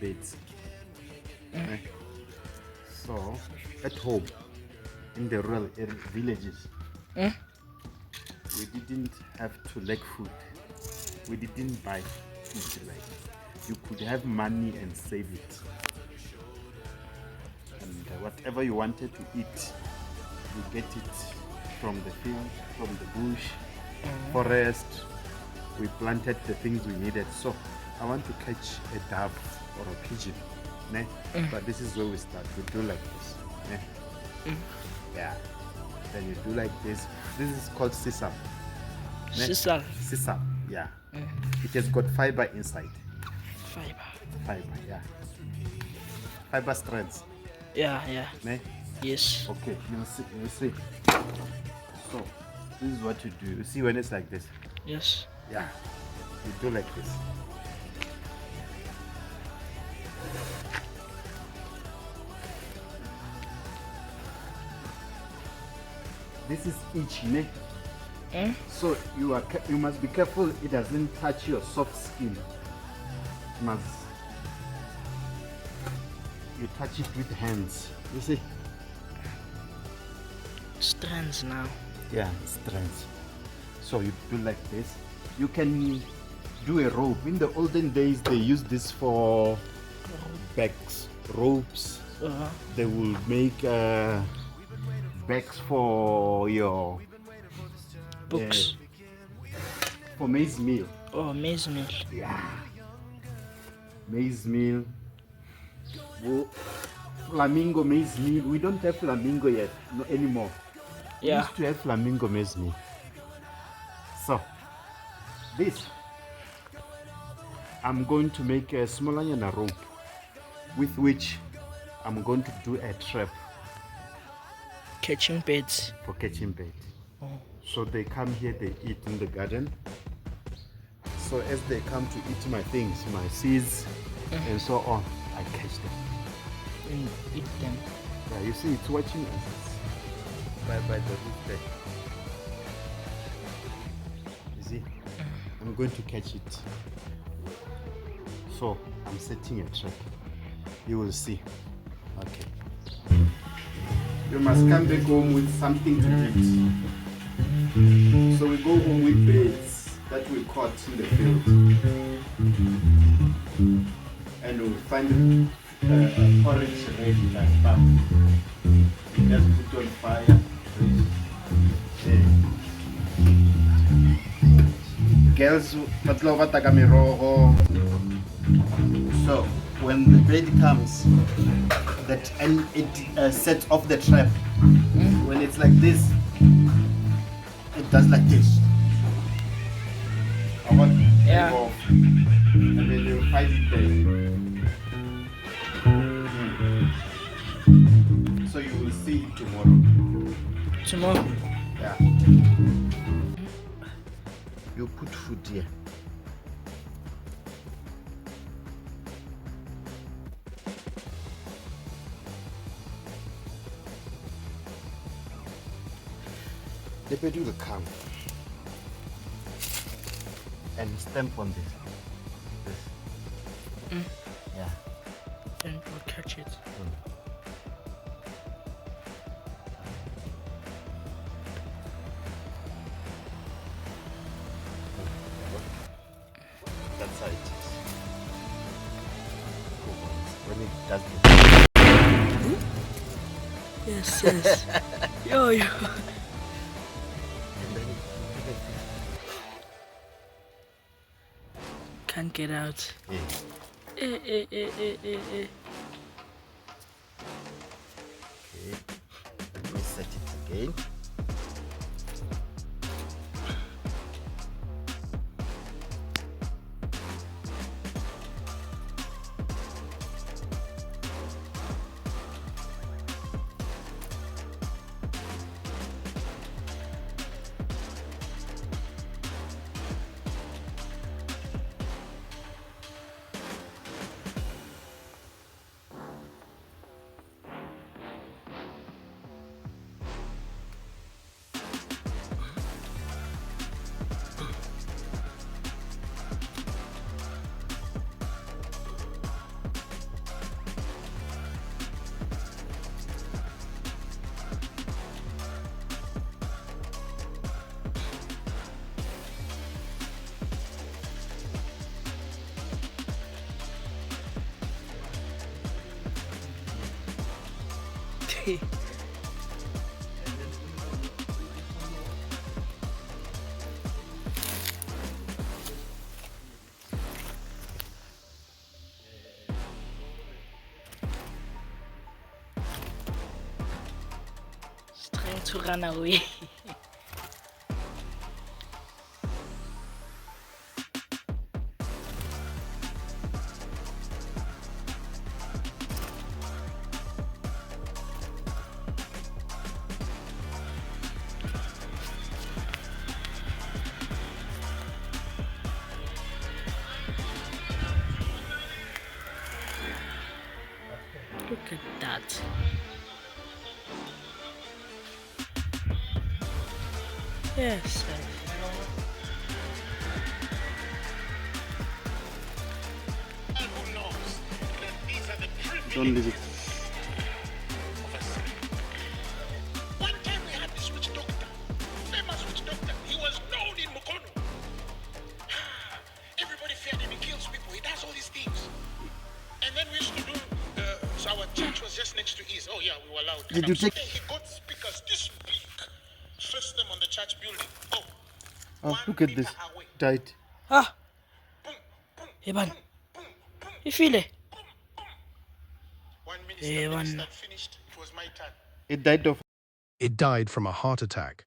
Beds. So, at home, in the rural villages, we didn't have to lack food. We didn't buy food like you could have money and save it. And whatever you wanted to eat, you get it from the field, from the bush, forest. We planted the things we needed. So I want to catch a dove or a pigeon. Ne? But this is where we start. We do like this. Ne? Yeah. Then you do like this. This is called sisal. Ne? Sisal, yeah. It has got fiber inside. Fiber, yeah. Fiber strands. Yeah. Ne? Yes. Okay, you see. So this is what you do. You see when it's like this? Yes. Yeah. You do like this. This is each neck. So you must be careful it doesn't touch your soft skin. You touch it with hands. You see? Strands now. Yeah, strands. So you do like this. You can do a rope. In the olden days, they used this for bags, ropes. They will make bags for your books. For maize meal. Oh, maize meal. Yeah. Maize meal. Flamingo maize meal. We don't have flamingo yet anymore. We used to have flamingo maize meal. So, this, I'm going to make a smaller rope with which I'm going to do a trap. Catching birds. For catching birds. So they come here, they eat in the garden. So as they come to eat my things, my seeds and so on, I catch them. And eat them. Yeah, you see, it's watching us by the roof there. You see, I'm going to catch it. So I'm setting a trap. You will see. Okay. You must come back home with something to eat. So we go home with birds that we caught in the field. And we'll find porridge ready like that. Just put on fire. Girls, so when the bird comes, and it sets off the trap. When it's like this, it does like this. Yeah. And then you find it there. So you will see it tomorrow. Tomorrow? Yeah. You put food here. The bird will come and stamp on this. Yeah. Then we'll catch it. That's how it is. When it does this. Yes. Yo. And then Can't get out. Okay. Eh. Okay. Let me set it again. He's trying to run away. Look at that. Yes. Don't leave it. One time we had this witch doctor, famous witch doctor. He was known in Mukono. Everybody feared him. He kills people. He does all these things. And then we used to do. So our church was just next to his. Oh yeah, we were allowed. Did you take? He got speakers this big. First them on the church building. Oh. Oh, look at this. Away. Died. Ah, Boom, boom, Eban. boom, boom, You feel it? boom, boom. One Eh, minister one. finished. It was my turn. It died of It died from a heart attack.